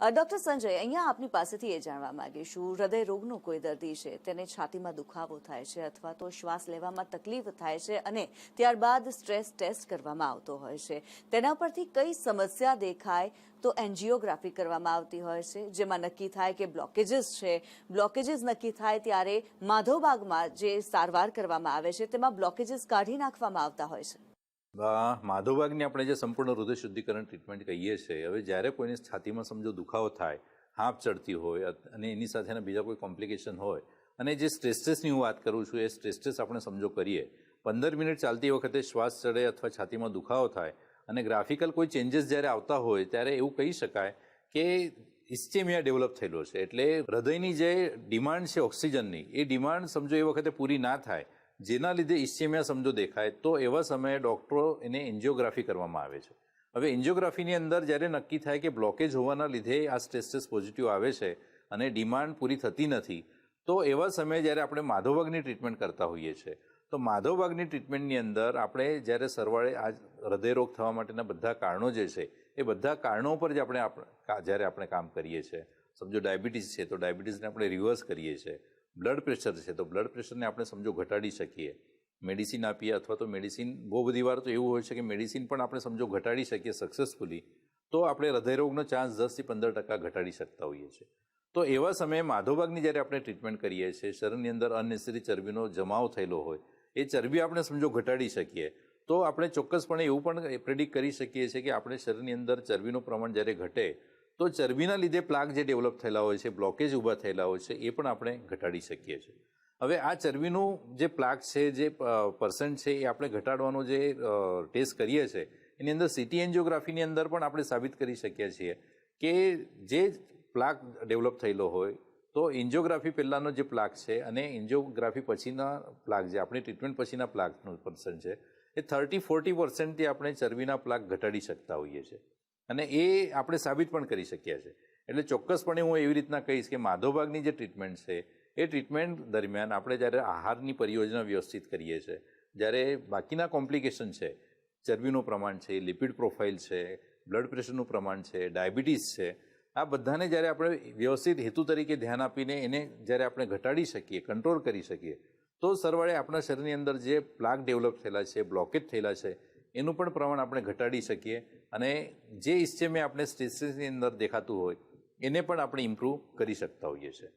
Doctor Sanjay, અહીંયા આપની પાસેથી એ જાણવા માંગીશું, હૃદય રોગનો કોઈ દર્દી છે, તેને છાતીમાં દુખાવો થાય છે અથવા તો શ્વાસ લેવામાં તકલીફ થાય છે અને ત્યારબાદ સ્ટ્રેસ ટેસ્ટ કરવામાં આવતો હોય છે, તેના પરથી કઈ સમસ્યા દેખાય તો એન્જિયોગ્રાફી કરવામાં આવતી હોય છે, જેમાં નક્કી થાય કે બ્લોકેજીસ છે. બ્લોકેજીસ નક્કી થાય ત્યારે માધવબાગમાં જે સારવાર કરવામાં આવે છે તેમાં બ્લોકેજીસ કાઢી નાખવામાં આવતા હોય છે. માધવબાગની આપણે જે સંપૂર્ણ હૃદય શુદ્ધિકરણ ટ્રીટમેન્ટ કહીએ છીએ, હવે જ્યારે કોઈને છાતીમાં સમજો દુખાવો થાય, હાંફ ચડતી હોય અને એની સાથેના બીજા કોઈ કોમ્પ્લિકેશન હોય, અને જે સ્ટ્રેસ હું વાત કરું છું એ સ્ટ્રેસ આપણે સમજો કરીએ, 15 મિનિટ ચાલતી વખતે શ્વાસ ચડે અથવા છાતીમાં દુખાવો થાય અને ગ્રાફિકલ કોઈ ચેન્જીસ જ્યારે આવતા હોય ત્યારે એવું કહી શકાય કે ઇસ્ચેમિયા ડેવલપ થયેલો છે. એટલે હૃદયની જે ડિમાન્ડ છે ઓક્સિજનની, એ ડિમાન્ડ સમજો એ વખતે પૂરી ના થાય, જેના લીધે ઇસ્ચેમિયા સમજો દેખાય, તો એવા સમયે ડૉક્ટરો એને એન્જિયોગ્રાફી કરવામાં આવે છે. હવે એન્જિયોગ્રાફીની અંદર જ્યારે નક્કી થાય કે બ્લોકેજ હોવાના લીધે આ સ્ટ્રેસ પોઝિટિવ આવે છે અને ડિમાન્ડ પૂરી થતી નથી, તો એવા સમયે જ્યારે આપણે માધવબાગની ટ્રીટમેન્ટ કરતા હોઈએ છીએ, તો માધવબાગની ટ્રીટમેન્ટની અંદર આપણે જ્યારે સરવાળે આ હૃદયરોગ થવા માટેના બધા કારણો જે છે એ બધા કારણો પર જ જ્યારે આપણે કામ કરીએ છીએ. સમજો ડાયાબિટીસ છે તો ડાયાબિટીસને આપણે રિવર્સ કરીએ છીએ, બ્લડ પ્રેશર છે તો બ્લડ પ્રેશરને આપણે સમજો ઘટાડી શકીએ, મેડિસિન આપીએ અથવા તો મેડિસિન બહુ બધી વાર તો એવું હોય છે કે મેડિસિન પણ આપણે સમજો ઘટાડી શકીએ સક્સેસફુલી, તો આપણે હૃદયરોગનો ચાન્સ 10 થી 15% ઘટાડી શકતા હોઈએ છીએ. તો એવા સમયે માધવબાગની જ્યારે આપણે ટ્રીટમેન્ટ કરીએ છીએ, શરીરની અંદર અનનેસેસરી ચરબીનો જમાવ થયેલો હોય, એ ચરબી આપણે સમજો ઘટાડી શકીએ, તો આપણે ચોક્કસપણે એવું પણ પ્રેડિક્ટ કરી શકીએ છીએ કે આપણે શરીરની અંદર ચરબીનું પ્રમાણ જ્યારે ઘટે તો ચરબીના લીધે પ્લાક જે ડેવલપ થયેલા હોય છે, બ્લોકેજ ઊભા થયેલા હોય છે, એ પણ આપણે ઘટાડી શકીએ છીએ. હવે આ ચરબીનું જે પ્લાક છે, જે પર્સન્ટ છે, એ આપણે ઘટાડવાનો જે ટેસ્ટ કરીએ છીએ એની અંદર સીટી એન્જિયોગ્રાફીની અંદર પણ આપણે સાબિત કરી શકીએ છીએ કે જે પ્લાક ડેવલપ થયેલો હોય તો એન્જિયોગ્રાફી પહેલાંનો જે પ્લાક છે અને એન્જિયોગ્રાફી પછીના પ્લાક, જે આપણી ટ્રીટમેન્ટ પછીના પ્લાકનું પર્સન્ટ છે, એ 30-40%થી આપણે ચરબીના પ્લાક ઘટાડી શકતા હોઈએ છીએ અને એ આપણે સાબિત પણ કરી શકીએ છીએ. એટલે ચોક્કસપણે હું એવી રીતના કહીશ કે માધવબાગની જે ટ્રીટમેન્ટ છે એ ટ્રીટમેન્ટ દરમિયાન આપણે જ્યારે આહારની પરિયોજના વ્યવસ્થિત કરીએ છીએ, જ્યારે બાકીના કોમ્પ્લિકેશન છે, ચરબીનું પ્રમાણ છે, લિપિડ પ્રોફાઇલ છે, બ્લડ પ્રેશરનું પ્રમાણ છે, ડાયાબિટીસ છે, આ બધાને જ્યારે આપણે વ્યવસ્થિત હેતુ તરીકે ધ્યાન આપીને એને જ્યારે આપણે ઘટાડી શકીએ, કંટ્રોલ કરી શકીએ, તો સરવાળે આપણા શરીરની અંદર જે પ્લાક ડેવલપ થયેલા છે, બ્લોકેજ થયેલા છે, એનું પણ પ્રમાણ આપણે ઘટાડી શકીએ અને જે ઇસ્ચેમિયા આપણે સ્ટ્રેસની અંદર દેખાતું હોય એને પણ આપણે ઇમ્પ્રૂવ કરી શકતા હોઈએ છીએ.